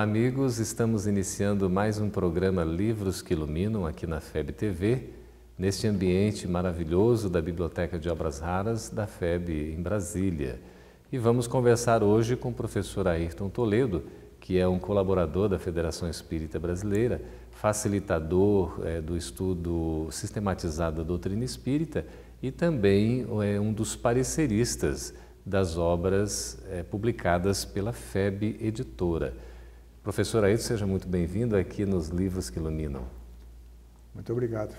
Olá, amigos. Estamos iniciando mais um programa Livros que Iluminam aqui na FEB TV, neste ambiente maravilhoso da Biblioteca de Obras Raras da FEB em Brasília. E vamos conversar hoje com o professor Ayrton Toledo, que é um colaborador da Federação Espírita Brasileira, facilitador do estudo sistematizado da doutrina espírita e também um dos pareceristas das obras publicadas pela FEB Editora. Professor Ayrton, seja muito bem-vindo aqui nos Livros que Iluminam. Muito obrigado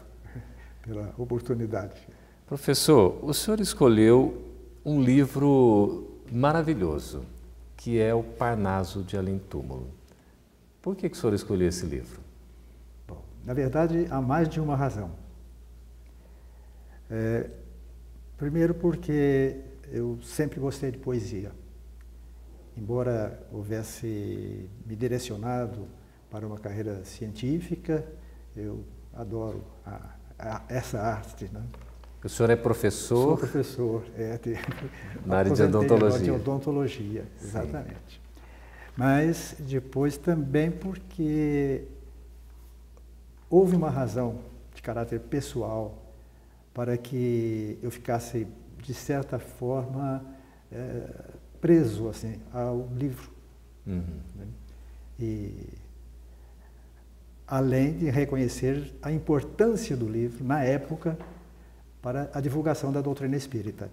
pela oportunidade. Professor, o senhor escolheu um livro maravilhoso, que é o Parnaso de Além Túmulo. Por que o senhor escolheu esse livro? Bom, na verdade, há mais de uma razão. Primeiro porque eu sempre gostei de poesia. Embora houvesse me direcionado para uma carreira científica, eu adoro essa arte, né? O senhor é professor? Sou professor, na área de odontologia. De odontologia, exatamente. Sim. Mas depois também porque houve uma razão de caráter pessoal para que eu ficasse, de certa forma, preso assim, ao livro. Né? E além de reconhecer a importância do livro, na época, para a divulgação da doutrina espírita.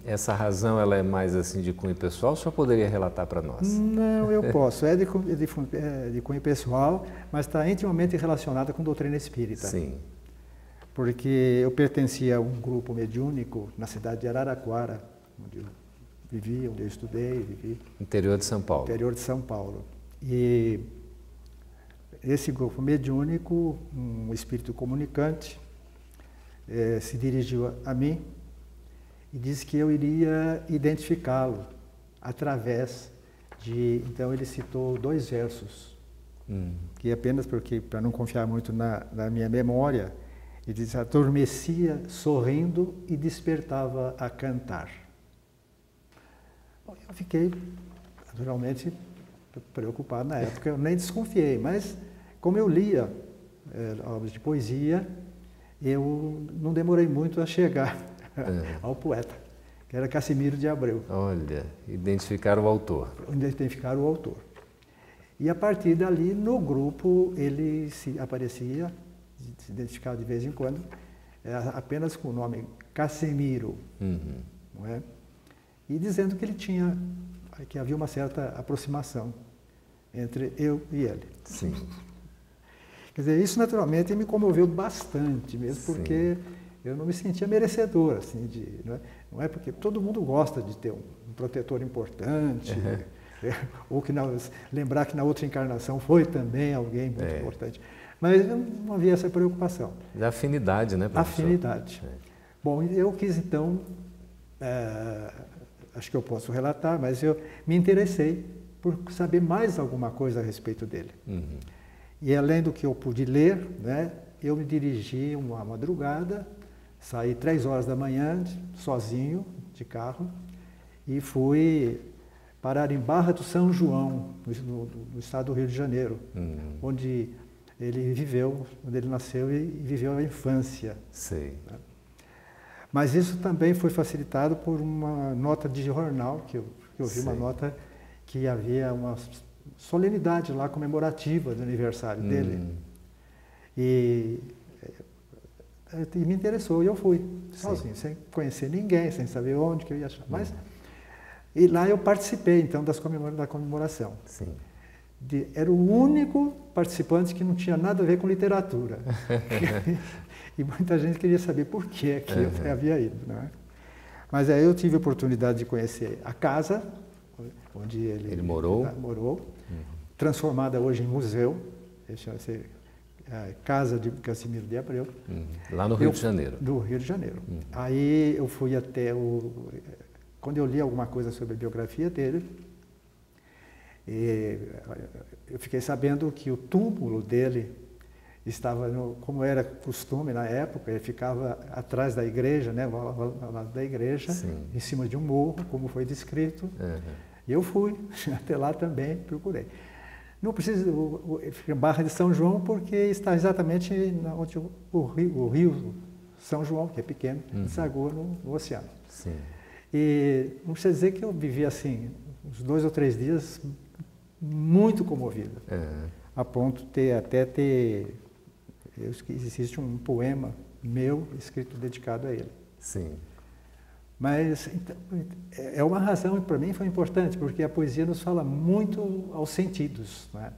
Essa razão ela é mais assim de cunho pessoal? O senhor poderia relatar para nós? Não, eu posso. É de cunho pessoal, mas está intimamente relacionada com doutrina espírita. Sim. Porque eu pertencia a um grupo mediúnico na cidade de Araraquara, onde eu vivi, onde eu estudei, vivi. Interior de São Paulo. Interior de São Paulo. E esse grupo mediúnico, um espírito comunicante, se dirigiu a mim e disse que eu iria identificá-lo através de... Então ele citou 2 versos, que apenas porque, para não confiar muito na minha memória, ele disse: adormecia sorrindo e despertava a cantar. Bom, eu fiquei, naturalmente, preocupado na época, eu nem desconfiei, mas como eu lia obras de poesia, eu não demorei muito a chegar ao poeta, que era Cassimiro de Abreu. Olha, identificar o autor. Identificar o autor. E a partir dali, no grupo, ele se identificava de vez em quando, apenas com o nome Cassimiro, não é? E dizendo que que havia uma certa aproximação entre eu e ele. Sim. Quer dizer, isso naturalmente me comoveu bastante, mesmo porque eu não me sentia merecedor, assim, não é porque todo mundo gosta de ter um protetor importante, ou lembrar que na outra encarnação foi também alguém muito importante. Mas não havia essa preocupação. E afinidade, né, professor? Afinidade. Bom, eu quis então, acho que eu posso relatar, mas eu me interessei por saber mais alguma coisa a respeito dele. E além do que eu pude ler, né, eu me dirigi uma madrugada, saí 3 horas da manhã, sozinho, de carro, e fui parar em Barra do São João, no estado do Rio de Janeiro, onde ele viveu, onde ele nasceu e viveu a infância. Sei. Mas isso também foi facilitado por uma nota de jornal, que eu vi uma nota que havia uma solenidade lá comemorativa do aniversário dele. E me interessou, e eu fui sozinho, sem conhecer ninguém, sem saber onde que eu ia achar. Mas, e lá eu participei, então, da comemoração. Sim. Era o único participante que não tinha nada a ver com literatura. E muita gente queria saber por que eu havia ido. Né? Mas aí eu tive a oportunidade de conhecer a casa onde ele morou, transformada hoje em museu, chama-se Casa de Cassimiro de Abreu. Lá no Rio de Janeiro. Do Rio de Janeiro. Aí eu fui até quando eu li alguma coisa sobre a biografia dele, eu fiquei sabendo que o túmulo dele estava, como era costume na época, ele ficava atrás da igreja, né, ao lado da igreja, em cima de um morro, como foi descrito. E eu fui até lá também, procurei. Não precisa, fica Barra de São João porque está exatamente onde o rio São João, que é pequeno, desagua no oceano. Sim. E não precisa dizer que eu vivi assim, uns 2 ou 3 dias muito comovido, a ponto de até ter, existe um poema meu escrito dedicado a ele. Sim. Mas então, é uma razão que para mim foi importante, porque a poesia nos fala muito aos sentidos, né?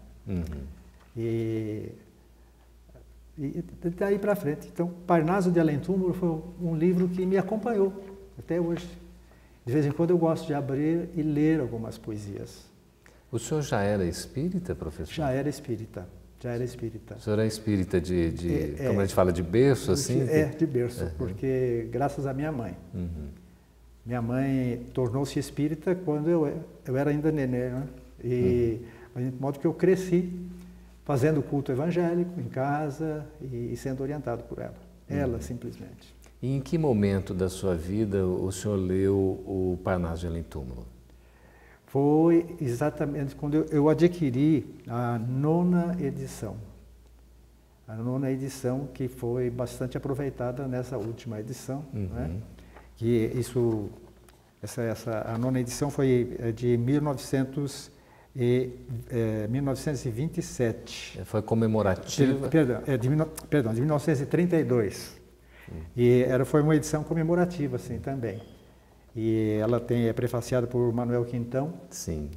E daí para frente. Então, Parnaso de Além Túmulo foi um livro que me acompanhou até hoje. De vez em quando eu gosto de abrir e ler algumas poesias. O senhor já era espírita, professor? Já era espírita. Já era espírita. O senhor é espírita como a gente fala, de berço, assim? De berço, porque graças à minha mãe. Minha mãe tornou-se espírita quando eu era ainda nenê, né? E de modo que eu cresci fazendo culto evangélico em casa e sendo orientado por ela. Ela, simplesmente. E em que momento da sua vida o senhor leu o Parnaso de Além Túmulo? Foi exatamente quando eu adquiri a 9ª edição. A 9ª edição que foi bastante aproveitada nessa última edição, né? Que a 9ª edição foi de 1927. Foi comemorativa? De 1932. E foi uma edição comemorativa, assim, também. E ela é prefaciada por Manuel Quintão. Sim.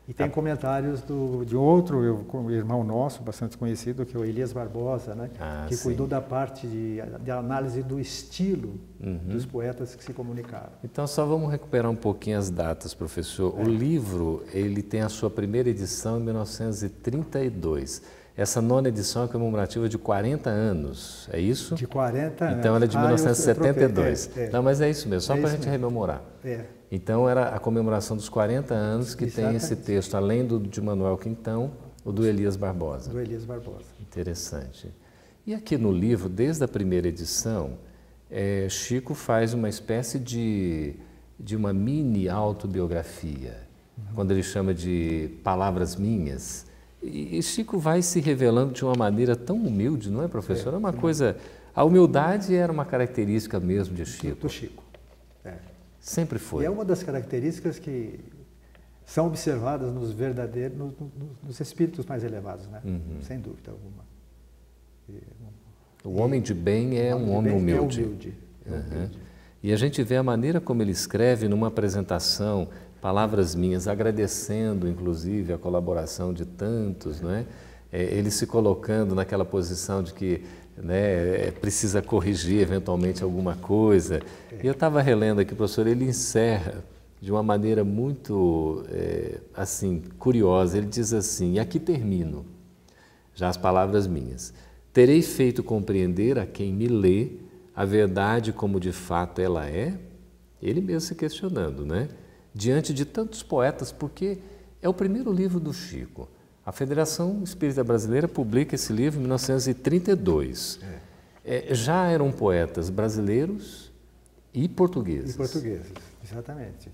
E tem comentários de outro irmão nosso, bastante conhecido, que é o Elias Barbosa, né? Que cuidou da parte de análise do estilo dos poetas que se comunicaram. Então, só vamos recuperar um pouquinho as datas, professor. O livro, ele tem a sua primeira edição em 1932. Essa 9ª edição é comemorativa de 40 anos, é isso? De 40 anos. Então, ela é de 1972. Não, mas é isso mesmo, só para a gente rememorar. Então, era a comemoração dos 40 anos que tem esse texto, além de Manuel Quintão, o do Elias Barbosa. Do Elias Barbosa. Interessante. E aqui no livro, desde a primeira edição, Chico faz uma espécie de uma mini autobiografia, quando ele chama de Palavras Minhas. E Chico vai se revelando de uma maneira tão humilde, não é, professor? É uma coisa... A humildade era uma característica mesmo de Chico. Do Chico. Sempre foi. E é uma das características que são observadas nos verdadeiros, nos espíritos mais elevados, né? Sem dúvida alguma. O homem de bem é um homem humilde. É humilde. E a gente vê a maneira como ele escreve numa apresentação, Palavras Minhas, agradecendo, inclusive, a colaboração de tantos, não é? Ele se colocando naquela posição de que, né, precisa corrigir eventualmente alguma coisa. E eu estava relendo aqui, professor, ele encerra de uma maneira muito, assim, curiosa. Ele diz assim, e aqui termino, já as palavras minhas. Terei feito compreender a quem me lê a verdade como de fato ela é? Ele mesmo se questionando, né? Diante de tantos poetas, porque é o primeiro livro do Chico. A Federação Espírita Brasileira publica esse livro em 1932. Já eram poetas brasileiros e portugueses. E portugueses, exatamente.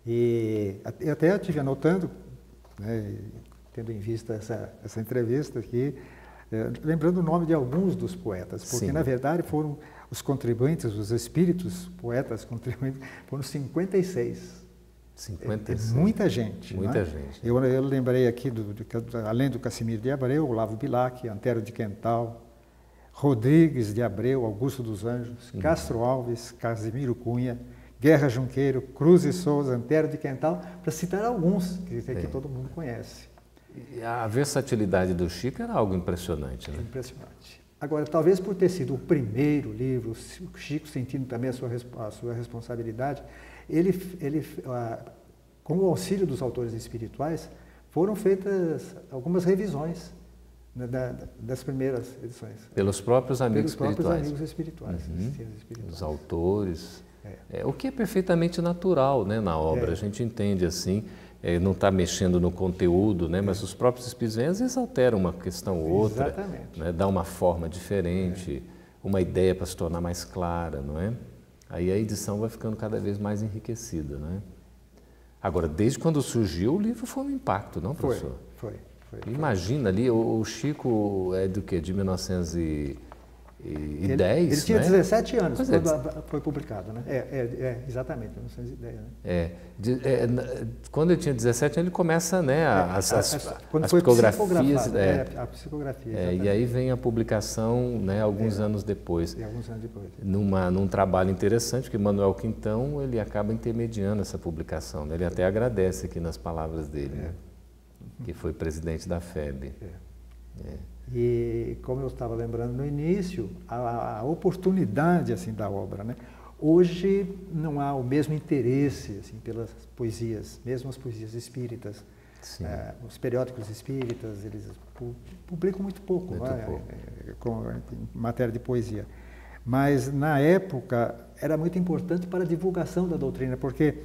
E até eu estive anotando, né, tendo em vista essa entrevista aqui, lembrando o nome de alguns dos poetas, porque na verdade foram os contribuintes, os espíritos poetas contribuintes, foram 56. 56. Muita gente. Muita gente. Eu lembrei aqui, além do Cassimiro de Abreu, Olavo Bilac, Antero de Quental, Rodrigues de Abreu, Augusto dos Anjos, Castro Alves, Casimiro Cunha, Guerra Junqueiro, Cruz e Souza, Antero de Quental, para citar alguns que todo mundo conhece. E a versatilidade do Chico era algo impressionante, né? Impressionante. Agora, talvez por ter sido o primeiro livro, o Chico sentindo também a sua responsabilidade, com o auxílio dos autores espirituais, foram feitas algumas revisões, né, das primeiras edições. Pelos próprios amigos espirituais. Pelos próprios amigos espirituais. Os autores. O que é perfeitamente natural, né, na obra. A gente entende assim, não está mexendo no conteúdo, né, mas os próprios espíritos às vezes alteram uma questão ou outra, né, dá uma forma diferente, uma ideia para se tornar mais clara, não é? Aí a edição vai ficando cada vez mais enriquecida, não é? Agora, desde quando surgiu, o livro foi um impacto, não, professor? Foi. Imagina ali, o Chico é do quê? De 1910, ele tinha, né? 17 anos Pois quando foi publicado, né? Exatamente, 1910. Né? Quando ele tinha 17 anos, ele começa, né, quando as foi psicografias. a psicografia. E aí vem a publicação, né, alguns anos depois. Alguns anos depois. Num trabalho interessante, porque Manuel Quintão, ele acaba intermediando essa publicação, né? Ele até agradece aqui nas palavras dele, né? Que foi presidente da FEB. E como eu estava lembrando no início, a oportunidade assim da obra, né? Hoje não há o mesmo interesse assim pelas poesias, mesmo as poesias espíritas. Os periódicos espíritas, eles publicam muito pouco, em matéria de poesia. Mas na época era muito importante para a divulgação da doutrina, porque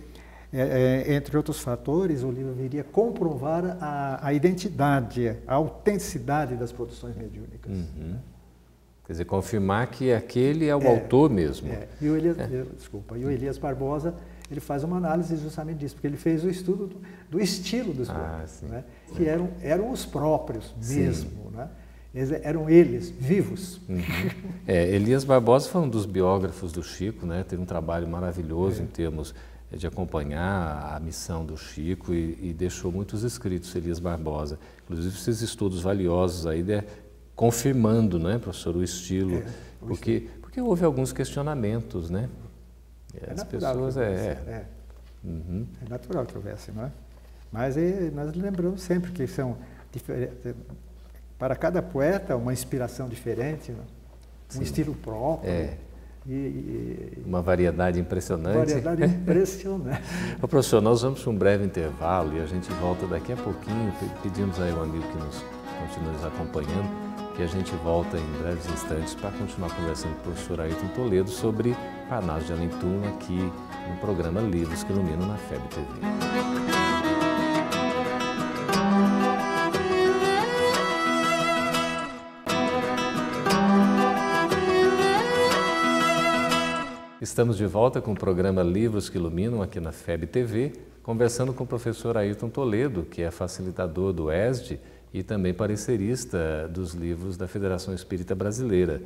entre outros fatores, o livro viria comprovar a identidade, a autenticidade das produções mediúnicas. Quer dizer, confirmar que aquele é o autor mesmo. E o Elias Barbosa, ele faz uma análise justamente disso, porque ele fez o estudo do estilo dos poetas, né? Que eram os próprios mesmo, né? Eram eles, vivos. Elias Barbosa foi um dos biógrafos do Chico, né? Teve um trabalho maravilhoso em termos de acompanhar a missão do Chico e deixou muitos escritos, Elias Barbosa. Inclusive, esses estudos valiosos aí, confirmando, né, professor, o estilo, porque houve alguns questionamentos, né? As pessoas é natural que houvesse, não é? Mas nós lembramos sempre que são diferentes, para cada poeta uma inspiração diferente, um estilo próprio. Uma variedade impressionante. Ô, professor, nós vamos para um breve intervalo e a gente volta daqui a pouquinho. Pedimos aí ao amigo que nos continue nos acompanhando, que a gente volta em breves instantes para continuar conversando com o professor Ayrton Toledo sobre Parnaso de Além Túmulo aqui no programa Livros que Iluminam na FEB TV. Estamos de volta com o programa Livros que Iluminam aqui na FEB TV, conversando com o professor Ayrton Toledo, que é facilitador do ESD e também parecerista dos livros da Federação Espírita Brasileira,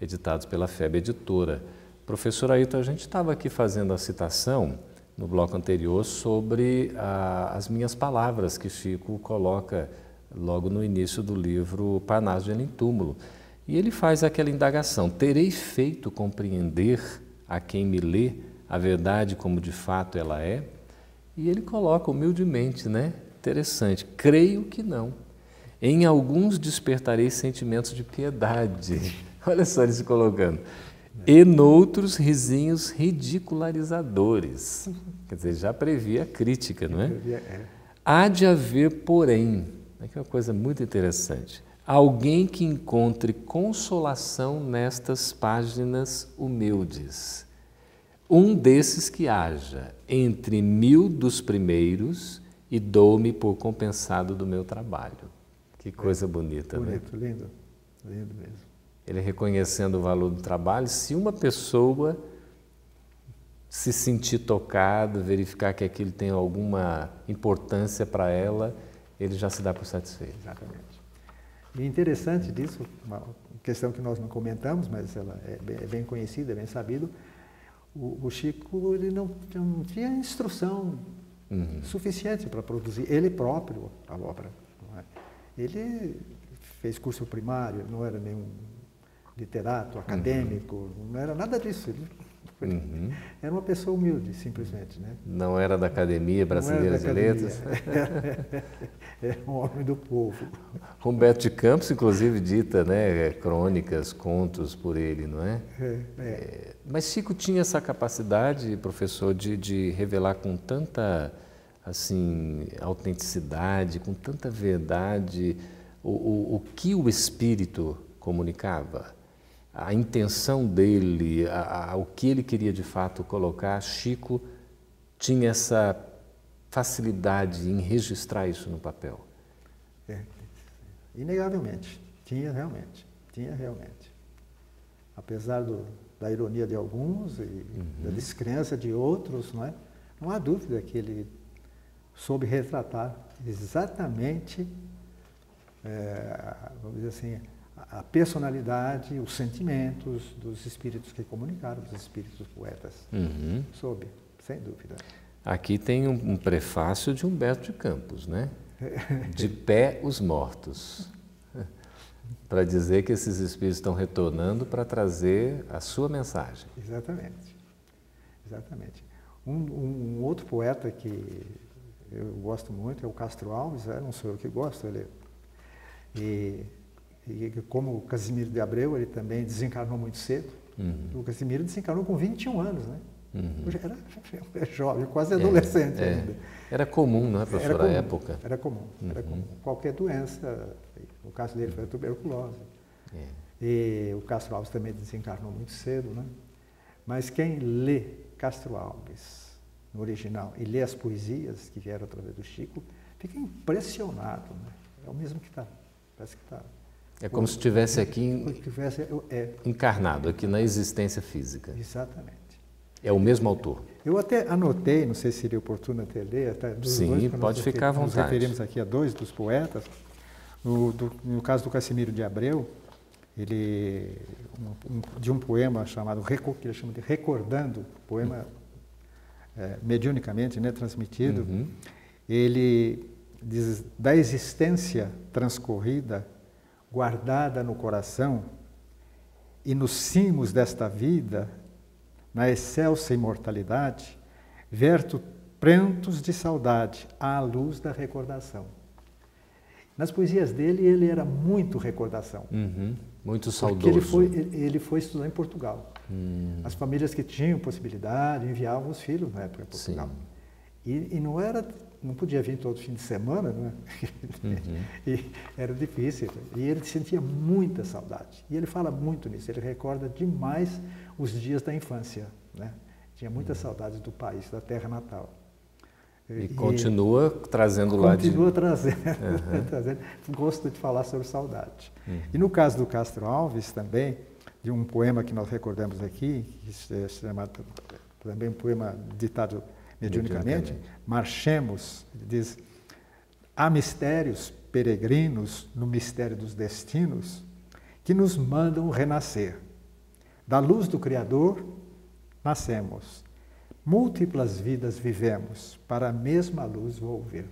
editados pela FEB Editora. Professor Ayrton, a gente estava aqui fazendo a citação no bloco anterior sobre as minhas palavras que Chico coloca logo no início do livro Parnaso de Além Túmulo. E ele faz aquela indagação: terei feito compreender a quem me lê a verdade como de fato ela é? E ele coloca humildemente, né? Interessante, creio que não. Em alguns despertarei sentimentos de piedade. Olha só ele se colocando. E noutros risinhos ridicularizadores. Quer dizer, já previa a crítica, não é? Há de haver, porém, aqui é uma coisa muito interessante, alguém que encontre consolação nestas páginas humildes. Um desses que haja entre 1000 dos primeiros e dou-me por compensado do meu trabalho. Que coisa bonita, né? Bonito, lindo, lindo mesmo. Ele reconhecendo o valor do trabalho, se uma pessoa se sentir tocado, verificar que aquilo tem alguma importância para ela, ele já se dá por satisfeito. Exatamente. E interessante disso, uma questão que nós não comentamos, mas ela é bem conhecida, é bem sabido, o Chico ele não tinha instrução suficiente para produzir ele próprio a obra. Não é? Ele fez curso primário, não era nenhum literato, acadêmico, não era nada disso. Ele era uma pessoa humilde, simplesmente. Né? Não era da Academia Brasileira de Letras? Era um homem do povo. Humberto de Campos, inclusive, dita, né, crônicas, contos por ele, não é? Mas Chico tinha essa capacidade, professor, de revelar com tanta assim, autenticidade, com tanta verdade, o que o Espírito comunicava. A intenção dele, o que ele queria de fato colocar, Chico tinha essa facilidade em registrar isso no papel. Inegavelmente, tinha realmente. Apesar da ironia de alguns e da descrença de outros, não há dúvida que ele soube retratar exatamente, vamos dizer assim, a personalidade, os sentimentos dos espíritos que comunicaram, dos espíritos poetas. Soube, sem dúvida. Aqui tem um prefácio de Humberto de Campos, né? De pé os mortos. Para dizer que esses espíritos estão retornando para trazer a sua mensagem. Exatamente. Exatamente. Um outro poeta que eu gosto muito é o Castro Alves, não sou eu que gosto, e como o Casimiro de Abreu, ele também desencarnou muito cedo. O Casimiro desencarnou com 21 anos, né? Hoje era jovem, quase adolescente ainda. Era comum, não é, professor, à época? Era comum, era comum. Qualquer doença, o caso dele foi a tuberculose. E o Castro Alves também desencarnou muito cedo, né? Mas quem lê Castro Alves no original e lê as poesias que vieram através do Chico, fica impressionado, né? É o mesmo que está, parece que está. É como se estivesse aqui encarnado, aqui na existência física. Exatamente. É o mesmo autor. Eu até anotei, não sei se seria oportuno até ler. Até Sim, pode ficar à vontade. Nos referimos aqui a dois dos poetas. No caso do Casimiro de Abreu, ele, de um poema chamado, que ele chama de Recordando, poema mediunicamente, né, transmitido, ele diz: da existência transcorrida, guardada no coração, e nos cimos desta vida, na excelsa imortalidade, verto prantos de saudade à luz da recordação. Nas poesias dele, ele era muito recordação. Muito saudoso. Porque ele foi estudar em Portugal. As famílias que tinham possibilidade enviavam os filhos na época em Portugal. E não podia vir todo fim de semana, né? E era difícil. E ele sentia muita saudade. E ele fala muito nisso, ele recorda demais os dias da infância, né? Tinha muita saudade do país, da terra natal. E continua trazendo lá de... Continua trazendo, gosto de falar sobre saudade. E no caso do Castro Alves também, de um poema que nós recordamos aqui, que é chamado também um poema ditado mediunicamente, Marchemos, ele diz: há mistérios peregrinos no mistério dos destinos que nos mandam renascer. Da luz do Criador nascemos, múltiplas vidas vivemos, para a mesma luz volver.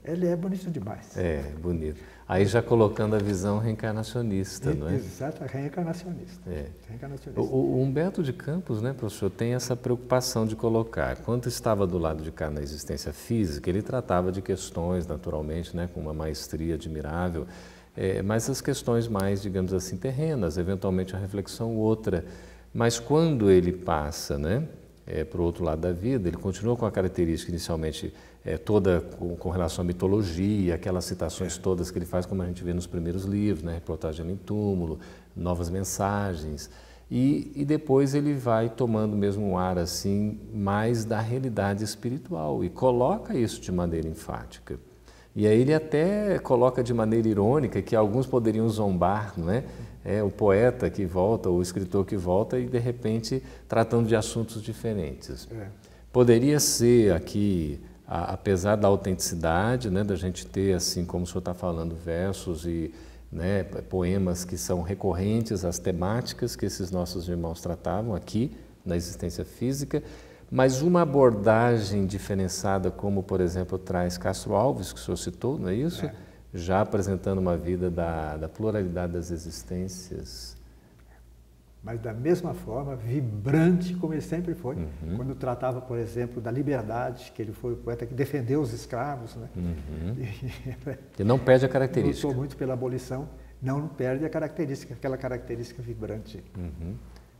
Ele é bonito demais. É, bonito. Aí já colocando a visão reencarnacionista, não é? Exato, reencarnacionista. Reencarnacionista. O Humberto de Campos, né, professor, tem essa preocupação de colocar. Quando estava do lado de cá na existência física, ele tratava de questões, naturalmente, né, com uma maestria admirável, mas as questões mais, digamos assim, terrenas, eventualmente a reflexão outra. Mas quando ele passa, né, para o outro lado da vida, ele continua com a característica inicialmente toda com relação à mitologia, aquelas citações todas que ele faz, como a gente vê nos primeiros livros, né, Reportagem em Túmulo, Novas Mensagens, e depois ele vai tomando mesmo um ar assim, mais da realidade espiritual, e coloca isso de maneira enfática. E aí ele até coloca de maneira irônica, que alguns poderiam zombar, não é? O poeta que volta, o escritor que volta e, de repente, tratando de assuntos diferentes. Poderia ser aqui, apesar da autenticidade, né, da gente ter, assim como o senhor está falando, versos e, né, poemas que são recorrentes às temáticas que esses nossos irmãos tratavam aqui na existência física, mas uma abordagem diferenciada, como, por exemplo, traz Castro Alves, que o senhor citou, não é isso? Já apresentando uma vida da pluralidade das existências. Mas da mesma forma, vibrante como ele sempre foi. Quando tratava, por exemplo, da liberdade, que ele foi o poeta que defendeu os escravos, né? E não perde a característica. Lutou muito pela abolição, não perde a característica, aquela característica vibrante.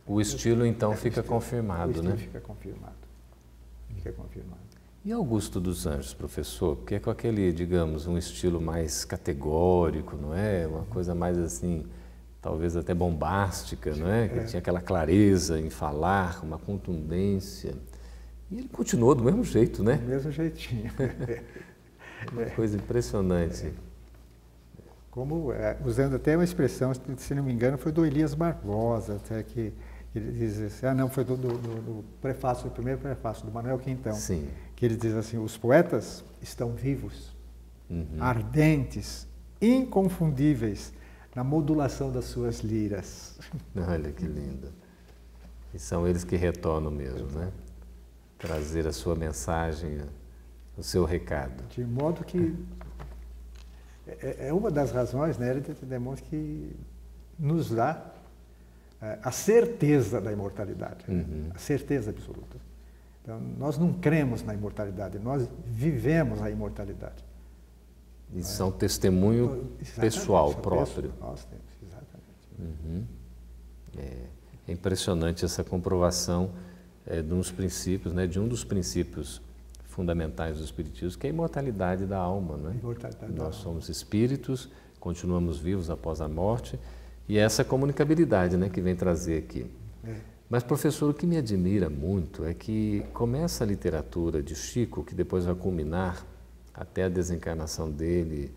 O estilo, então, fica confirmado, né? Fica confirmado. Fica confirmado. E Augusto dos Anjos, professor? Porque é com aquele, digamos, um estilo mais categórico, não é? Uma coisa mais assim, talvez até bombástica, não é? Que tinha aquela clareza em falar, uma contundência. E ele continuou do mesmo jeito, né? Do mesmo jeitinho. Uma coisa impressionante. Como, usando até uma expressão, se não me engano, foi do Elias Barbosa, até que Ele diz assim, não, foi do prefácio, do primeiro prefácio, do Manuel Quintão. Sim. Que ele diz assim, os poetas estão vivos, ardentes, inconfundíveis na modulação das suas liras. Olha que lindo. E são eles que retornam mesmo, né? Trazer a sua mensagem, o seu recado. De modo que é uma das razões, né, Hérides, que nos dá a certeza da imortalidade, a certeza absoluta. Então, nós não cremos na imortalidade, nós vivemos a imortalidade. E são testemunho pessoal, próprio. Nós temos, exatamente. É impressionante essa comprovação de uns princípios, né, de um dos princípios fundamentais do Espiritismo, que é a imortalidade da alma. Né? Nós somos espíritos, continuamos vivos após a morte, e essa comunicabilidade, né, que vem trazer aqui. Mas, professor, o que me admira muito é que começa a literatura de Chico, que depois vai culminar até a desencarnação dele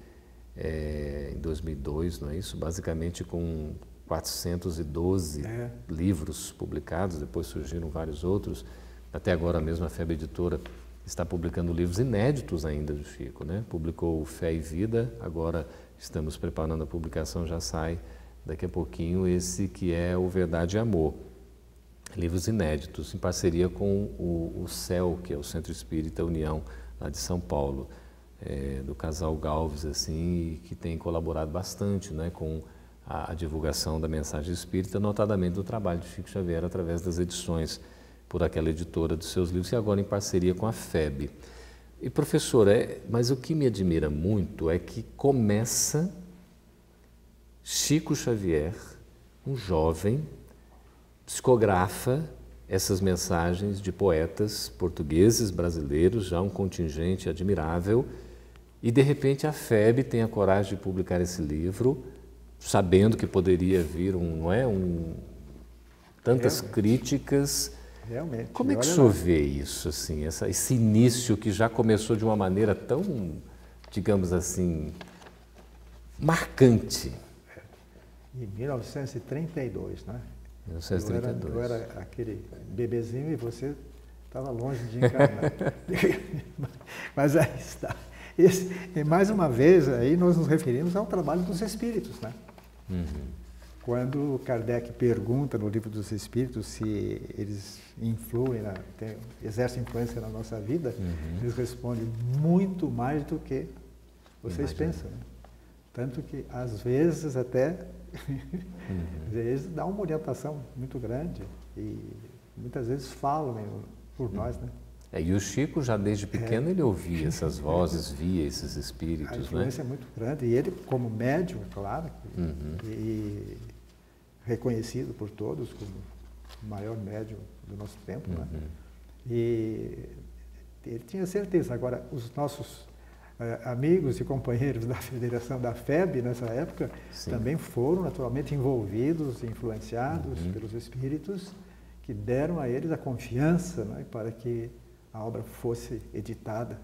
em 2002, não é isso? Basicamente com 412 livros publicados, depois surgiram vários outros. Até agora mesmo a FEB Editora está publicando livros inéditos ainda do Chico, né? Publicou o Fé e Vida, agora estamos preparando a publicação, já sai daqui a pouquinho esse que é o Verdade e Amor. Livros inéditos, em parceria com o CEL, que é o Centro Espírita União, lá de São Paulo, do casal Galves, assim, que tem colaborado bastante, né, com a divulgação da mensagem espírita, notadamente do trabalho de Chico Xavier através das edições por aquela editora dos seus livros e agora em parceria com a FEB. E, professor, mas o que me admira muito é que começa Chico Xavier, um jovem, psicografa essas mensagens de poetas portugueses, brasileiros, já um contingente admirável, e de repente a FEB tem a coragem de publicar esse livro, sabendo que poderia vir tantas críticas. Realmente. Como é que o senhor vê isso, assim, esse início que já começou de uma maneira tão, digamos assim, marcante? Em 1932, né? 1932. Eu era aquele bebezinho e você estava longe de encarnar. Mas aí está. E mais uma vez, aí nós nos referimos ao trabalho dos espíritos, né? Quando Kardec pergunta no Livro dos Espíritos se eles influem, exercem influência na nossa vida, eles respondem muito mais do que vocês pensam. Né? Tanto que, às vezes, até eles dão uma orientação muito grande e muitas vezes falam por nós, né? E o Chico, já desde pequeno, ele ouvia essas vozes, via esses espíritos, né? A influência é muito grande. E ele, como médium, claro, e reconhecido por todos como o maior médium do nosso tempo, né? E ele tinha certeza. Agora, os nossos amigos e companheiros da Federação da FEB, nessa época, também foram naturalmente envolvidos, influenciados pelos espíritos, que deram a eles a confiança, né, para que a obra fosse editada.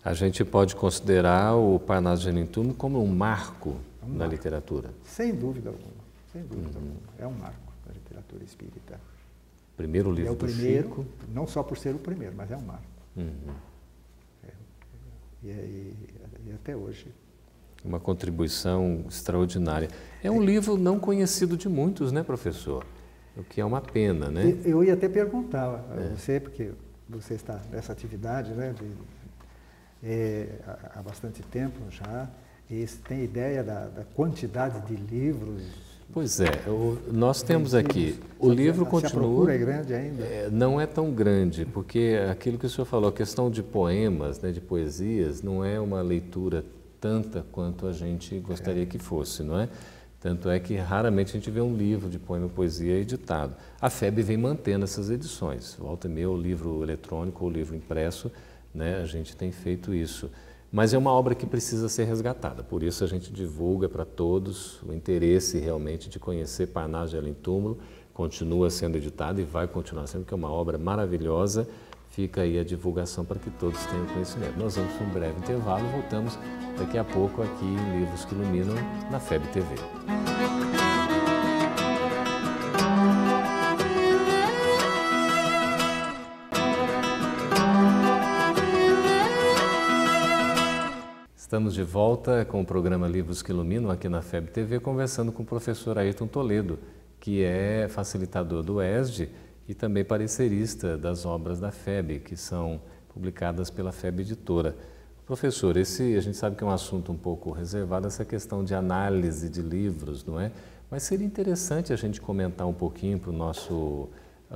A gente pode considerar o Parnaso de Alentume como um marco na literatura? Sem dúvida alguma, sem dúvida alguma. É um marco na literatura espírita. Primeiro livro do Chico? Não só por ser o primeiro, mas é um marco. E até hoje. Uma contribuição extraordinária. É um livro não conhecido de muitos, né, professor? O que é uma pena, né? Eu ia até perguntar a você, porque você está nessa atividade, né, há bastante tempo já, e tem ideia da quantidade de livros? Pois é, nós temos aqui, o livro continua... A procura é grande ainda? Não é tão grande, porque aquilo que o senhor falou, a questão de poemas, né, de poesias, não é uma leitura tanta quanto a gente gostaria que fosse, não é? Tanto é que raramente a gente vê um livro de poema e poesia editado. A FEB vem mantendo essas edições. Volta e meia, o livro eletrônico ou o livro impresso, né, a gente tem feito isso. Mas é uma obra que precisa ser resgatada. Por isso a gente divulga para todos o interesse realmente de conhecer Parnaso de Além Túmulo. Continua sendo editado e vai continuar sendo, porque é uma obra maravilhosa. Fica aí a divulgação para que todos tenham conhecimento. Nós vamos para um breve intervalo e voltamos daqui a pouco aqui em Livros que Iluminam, na FEB TV. Estamos de volta com o programa Livros que Iluminam aqui na FEB TV, conversando com o professor Ayrton Toledo, que é facilitador do ESD e também parecerista das obras da FEB, que são publicadas pela FEB Editora. Professor, a gente sabe que é um assunto um pouco reservado, essa questão de análise de livros, não é? Mas seria interessante a gente comentar um pouquinho para o nosso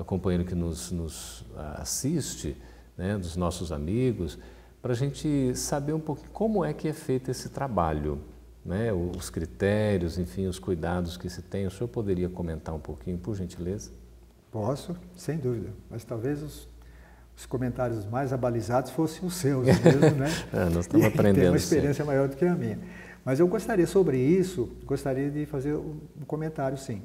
companheiro que nos assiste, né, dos nossos amigos, para a gente saber um pouquinho como é que é feito esse trabalho, né? Os critérios, enfim, os cuidados que se tem. O senhor poderia comentar um pouquinho, por gentileza? Posso, sem dúvida, mas talvez os comentários mais abalizados fossem os seus mesmo, né? Nós estamos aprendendo. Tem uma experiência maior do que a minha. Mas eu gostaria, sobre isso, de fazer um comentário, sim.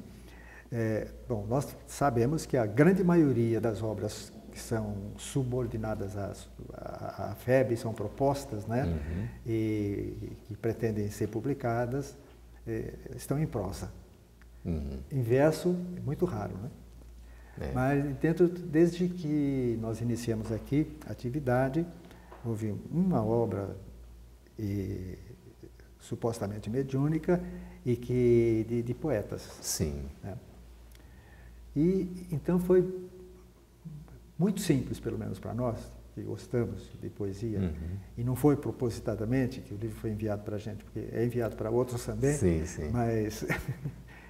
Bom, nós sabemos que a grande maioria das obras que são subordinadas à FEB, são propostas, né? Uhum. E que pretendem ser publicadas, estão em prosa. Uhum. Em verso, é muito raro, né? Mas desde que nós iniciamos aqui a atividade, houve uma obra supostamente mediúnica e de poetas. Sim. Né? E então foi muito simples, pelo menos para nós, que gostamos de poesia, uhum. E não foi propositadamente, que o livro foi enviado para a gente, porque é enviado para outros também, sim, sim. Mas...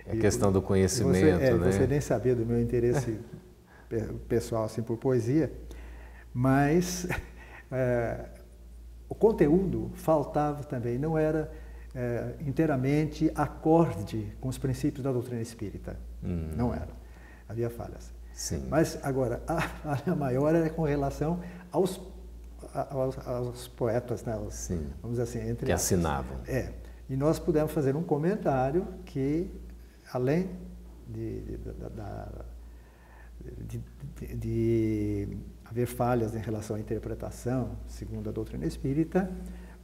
É questão do conhecimento, né? Você nem sabia do meu interesse pessoal assim, por poesia, mas o conteúdo faltava também, não era inteiramente acorde com os princípios da doutrina espírita. Não era. Havia falhas. Sim. Mas, agora, a falha maior era com relação aos poetas, né? Sim. Vamos dizer assim, que assinavam. E nós pudemos fazer um comentário que, além de haver falhas em relação à interpretação, segundo a doutrina espírita,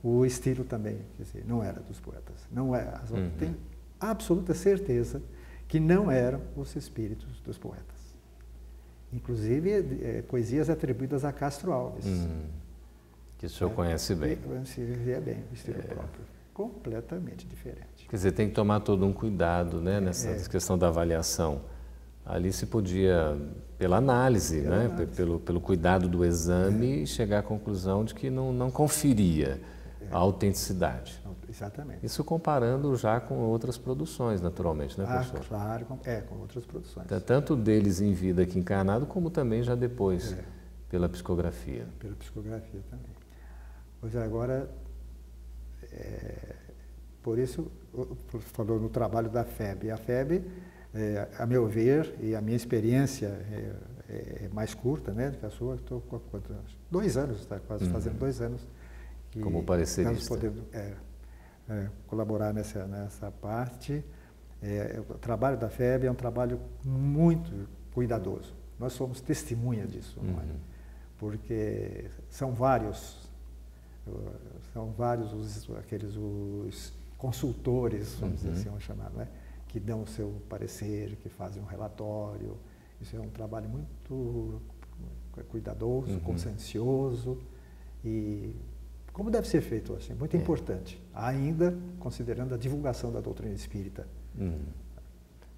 o estilo também, quer dizer, não era dos poetas. Não é, tem absoluta certeza que não eram os espíritos dos poetas. Inclusive, poesias atribuídas a Castro Alves. Que o senhor conhece bem. Conhecia bem, o estilo próprio. Completamente diferente. Quer dizer, tem que tomar todo um cuidado, né, nessa questão da avaliação. Ali se podia, pela análise, né, pelo cuidado do exame, chegar à conclusão de que não conferia a autenticidade. Exatamente. Isso comparando já com outras produções, naturalmente, né, professor? Claro, com outras produções. Tanto deles em vida aqui encarnado, como também já depois, pela psicografia. Pela psicografia também. Pois agora, por isso, falou no trabalho da FEB. A FEB, a meu ver, e a minha experiência é mais curta, né, do que a sua, estou com 2 anos, está quase fazendo 2 anos. Como parecerista. Nós podemos colaborar nessa parte. O trabalho da FEB é um trabalho muito cuidadoso. Nós somos testemunha disso, não é? Porque são vários os consultores, vamos dizer assim, vamos chamar, né? Que dão o seu parecer, que fazem um relatório. Isso é um trabalho muito cuidadoso, consciencioso e como deve ser feito assim, muito importante, ainda considerando a divulgação da doutrina espírita.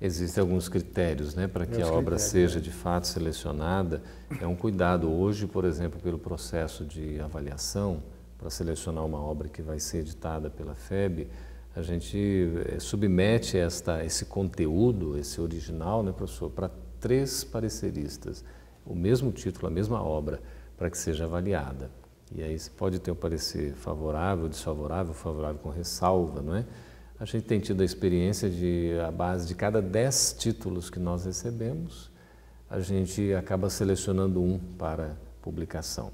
Existem alguns critérios, né, para que a obra seja de fato selecionada. É um cuidado hoje, por exemplo, pelo processo de avaliação, para selecionar uma obra que vai ser editada pela FEB, a gente submete esse conteúdo, esse original, né, professor, para 3 pareceristas, o mesmo título, a mesma obra, para que seja avaliada. E aí você pode ter um parecer favorável, desfavorável, favorável com ressalva, não é? A gente tem tido a experiência de, à base de cada 10 títulos que nós recebemos, a gente acaba selecionando um para publicação.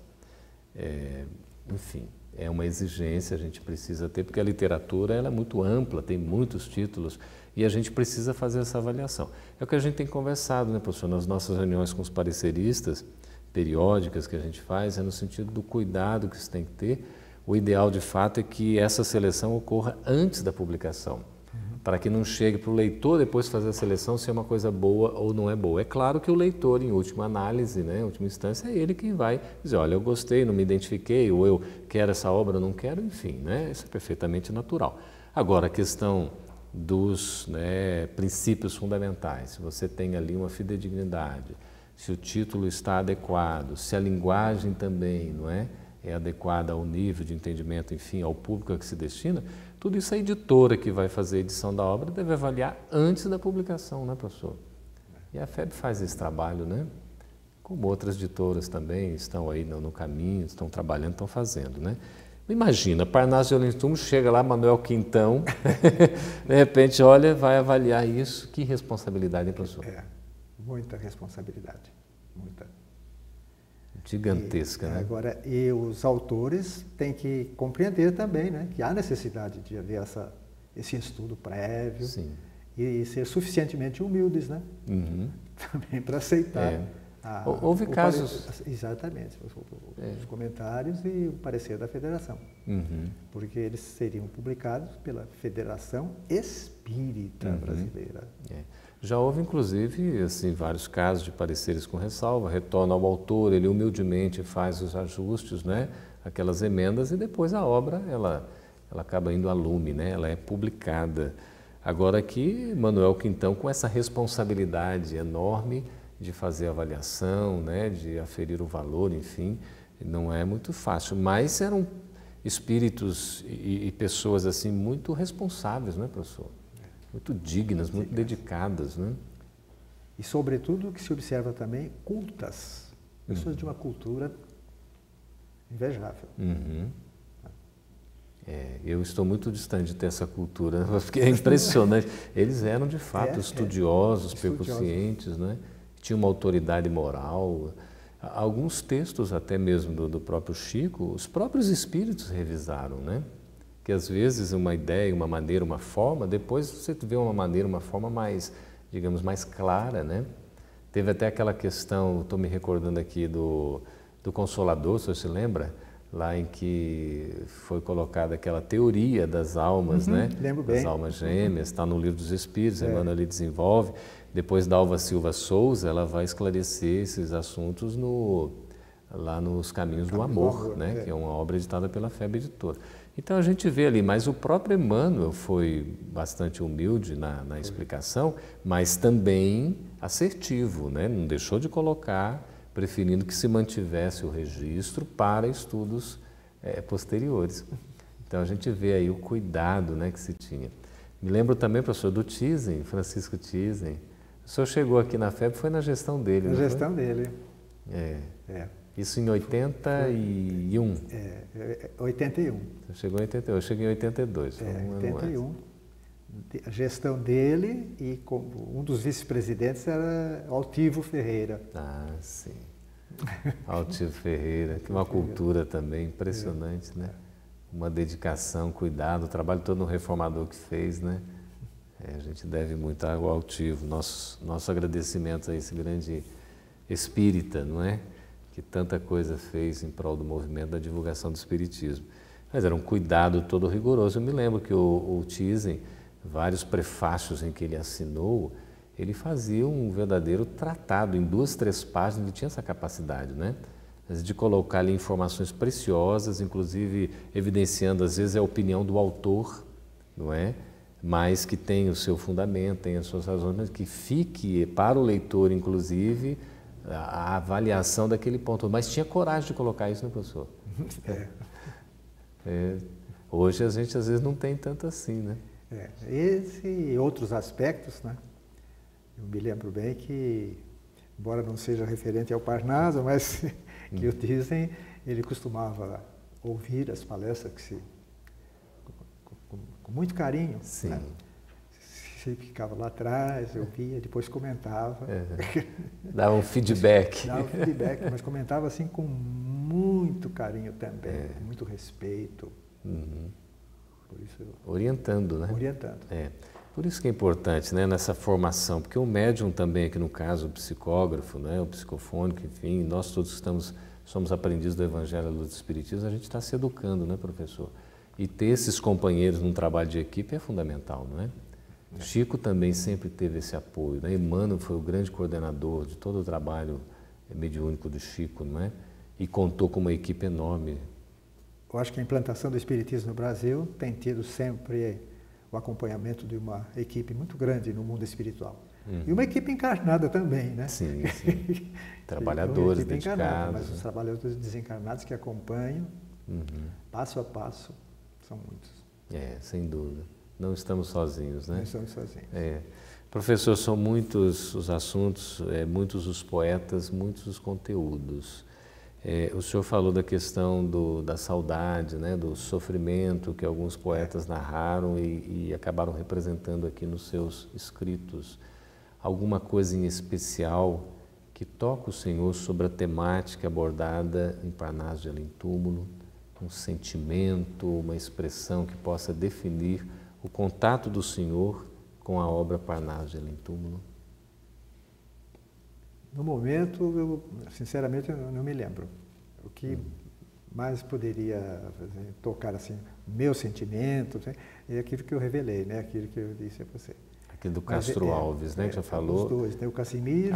Enfim, é uma exigência, a gente precisa ter, porque a literatura ela é muito ampla, tem muitos títulos, e a gente precisa fazer essa avaliação. É o que a gente tem conversado, né, professor, nas nossas reuniões com os pareceristas, periódicas que a gente faz, é no sentido do cuidado que se tem que ter. O ideal, de fato, é que essa seleção ocorra antes da publicação, para que não chegue para o leitor depois fazer a seleção se é uma coisa boa ou não é boa. É claro que o leitor, em última análise, né, em última instância, é ele quem vai dizer, olha, eu gostei, não me identifiquei, ou eu quero essa obra, não quero, enfim, né, isso é perfeitamente natural. Agora, a questão dos, né, princípios fundamentais, se você tem ali uma fidedignidade, se o título está adequado, se a linguagem também, não é adequada ao nível de entendimento, enfim, ao público a que se destina, tudo isso a editora que vai fazer a edição da obra deve avaliar antes da publicação, né, professor? E a FEB faz esse trabalho, né? Como outras editoras também estão aí no caminho, estão trabalhando, estão fazendo, né? Imagina, Parnaso de Olinto chega lá, Manuel Quintão, de repente, olha, vai avaliar isso. Que responsabilidade, hein, professor? Muita responsabilidade, muita. Gigantesca, né? Agora, e os autores têm que compreender também, né, que há necessidade de haver esse estudo prévio. Sim. E ser suficientemente humildes, né? Também para aceitar. Houve casos... Exatamente, os comentários e o parecer da federação. Porque eles seriam publicados pela Federação Espírita Brasileira. Já houve, inclusive, assim, vários casos de pareceres com ressalva, retorna ao autor, ele humildemente faz os ajustes, né, aquelas emendas, e depois a obra ela acaba indo a lume, né, ela é publicada. Agora aqui, Manuel Quintão, com essa responsabilidade enorme de fazer a avaliação, né, de aferir o valor, enfim, não é muito fácil, mas eram espíritos e pessoas assim muito responsáveis, não é, professor? Muito dignas, muito dedicadas, né? E, sobretudo, o que se observa também, cultas. Pessoas de uma cultura invejável. Eu estou muito distante de ter essa cultura, porque é impressionante. Eles eram, de fato, estudiosos, percussientes, né? Tinham uma autoridade moral. Alguns textos, até mesmo do próprio Chico, os próprios espíritos revisaram, né? Que às vezes uma ideia, uma maneira, uma forma, depois você vê uma maneira, uma forma mais, digamos, mais clara, né? Teve até aquela questão, estou me recordando aqui do Consolador, se você se lembra? Lá em que foi colocada aquela teoria das almas, né? Lembro bem. Das almas gêmeas, está no Livro dos Espíritos, Emmanuel ali desenvolve. Depois Dalva Silva Souza, ela vai esclarecer esses assuntos lá nos Caminhos do Amor, né? Que é uma obra editada pela FEB Editora. Então a gente vê ali, mas o próprio Emmanuel foi bastante humilde na explicação, mas também assertivo, né? Não deixou de colocar, preferindo que se mantivesse o registro para estudos posteriores. Então a gente vê aí o cuidado, né, que se tinha. Me lembro também, professor, do Thyssen, Francisco Thyssen. O senhor chegou aqui na FEB, foi na gestão dele, na não foi? gestão dele. Isso em 81? 81. Você chegou em 81, eu cheguei em 82. Foi um 81. Ano a gestão dele e um dos vice-presidentes era Altivo Ferreira. Ah, sim. Altivo Ferreira, que é uma cultura também impressionante, né? Uma dedicação, cuidado, o trabalho todo no reformador que fez, né? A gente deve muito ao Altivo, nosso agradecimento a esse grande espírita, não é? Que tanta coisa fez em prol do movimento da divulgação do espiritismo. Mas era um cuidado todo rigoroso. Eu me lembro que o Thyssen, vários prefácios em que ele assinou, ele fazia um verdadeiro tratado em 2, 3 páginas, ele tinha essa capacidade, né? De colocar ali informações preciosas, inclusive evidenciando, às vezes, a opinião do autor, não é? Mas que tem o seu fundamento, tem as suas razões, mas que fique para o leitor, inclusive, a avaliação daquele ponto. Mas tinha coragem de colocar isso, né, professor? Hoje a gente, às vezes, não tem tanto assim, né? Esse e outros aspectos, né? Eu me lembro bem que, embora não seja referente ao Parnaso, mas que o Thyssen, ele costumava ouvir as palestras com muito carinho. Sim. Né? Sempre ficava lá atrás, eu via, depois comentava. Dava um feedback. Dava um feedback, mas comentava assim com muito carinho também, com muito respeito. Por isso, orientando, né? Orientando. Por isso que é importante, né, nessa formação, porque o médium também, aqui no caso, o psicógrafo, né, o psicofônico, enfim, nós todos que somos aprendizes do Evangelho à luz do Espiritismo, a gente está se educando, né, professor? E ter esses companheiros num trabalho de equipe é fundamental, não é? Chico também sempre teve esse apoio, né? Emmanuel foi o grande coordenador de todo o trabalho mediúnico do Chico, não é? E contou com uma equipe enorme. Eu acho que a implantação do Espiritismo no Brasil tem tido sempre o acompanhamento de uma equipe muito grande no mundo espiritual. E uma equipe encarnada também, né? Sim, sim. Trabalhadores dedicados. Mas os trabalhadores desencarnados que acompanham, passo a passo, são muitos. Sem dúvida. Não estamos sozinhos, né? Não estamos sozinhos. Professor, são muitos os assuntos, muitos os poetas, muitos os conteúdos. O senhor falou da questão da saudade, né, do sofrimento que alguns poetas narraram e acabaram representando aqui nos seus escritos. Alguma coisa em especial que toca o senhor sobre a temática abordada em Parnaso de Além Túmulo? Um sentimento, uma expressão que possa definir o contato do senhor com a obra Parnaso de Além Túmulo? No momento, eu sinceramente eu não me lembro. O que mais poderia tocar assim, meu sentimento, é aquilo que eu revelei, né? Aquilo que eu disse a você. Aquele do Castro Alves, né? Que já falou. Os dois, né? O Cassimiro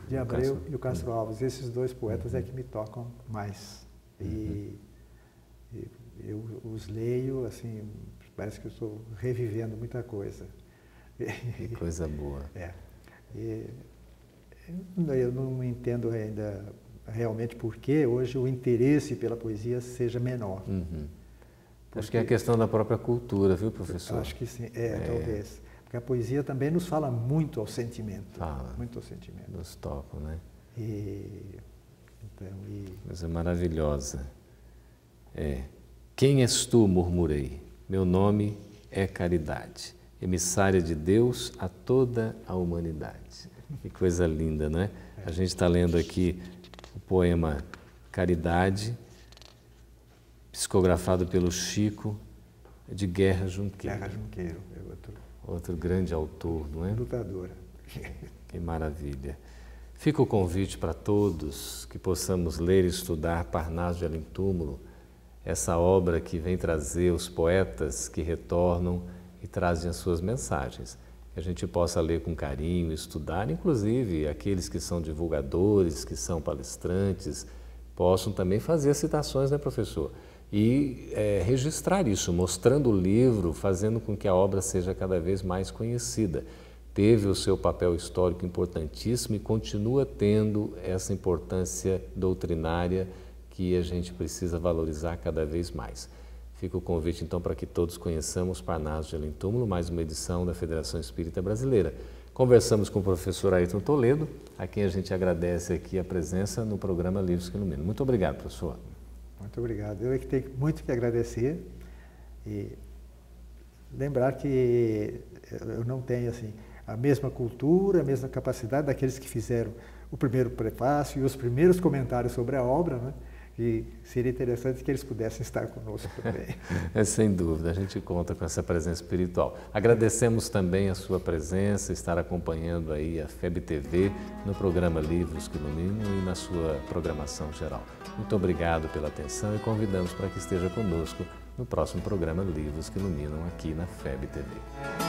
de Abreu e o Castro Alves. Esses dois poetas é que me tocam mais. E eu os leio, assim, parece que eu estou revivendo muita coisa. Que coisa boa. Eu não entendo ainda realmente por que hoje o interesse pela poesia seja menor. Acho que é a questão da própria cultura, viu, professor? Acho que sim, talvez. Porque a poesia também nos fala muito ao sentimento. Fala. Muito ao sentimento. Nos tocam, né? Mas é maravilhosa. Quem és tu, murmurei? Meu nome é Caridade, emissária de Deus a toda a humanidade. Que coisa linda, não é? A gente está lendo aqui o poema Caridade, psicografado pelo Chico, de Guerra Junqueiro. Guerra Junqueiro, outro grande autor, não é? Lutadora. Que maravilha. Fica o convite para todos que possamos ler e estudar Parnaso de Além Túmulo, essa obra que vem trazer os poetas que retornam e trazem as suas mensagens. Que a gente possa ler com carinho, estudar, inclusive aqueles que são divulgadores, que são palestrantes, possam também fazer citações, né, professor? E registrar isso, mostrando o livro, fazendo com que a obra seja cada vez mais conhecida. Teve o seu papel histórico importantíssimo e continua tendo essa importância doutrinária que a gente precisa valorizar cada vez mais. Fica o convite, então, para que todos conheçamos Parnaso de Além Túmulo, mais uma edição da Federação Espírita Brasileira. Conversamos com o professor Ayrton Toledo, a quem a gente agradece aqui a presença no programa Livros que Iluminam. Muito obrigado, professor. Muito obrigado. Eu é que tenho muito que agradecer e lembrar que eu não tenho assim, a mesma cultura, a mesma capacidade daqueles que fizeram o primeiro prefácio e os primeiros comentários sobre a obra, né? E seria interessante que eles pudessem estar conosco também. Sem dúvida, a gente conta com essa presença espiritual. Agradecemos também a sua presença, estar acompanhando aí a FEB TV no programa Livros que Iluminam e na sua programação geral. Muito obrigado pela atenção e convidamos para que esteja conosco no próximo programa Livros que Iluminam aqui na FEB TV.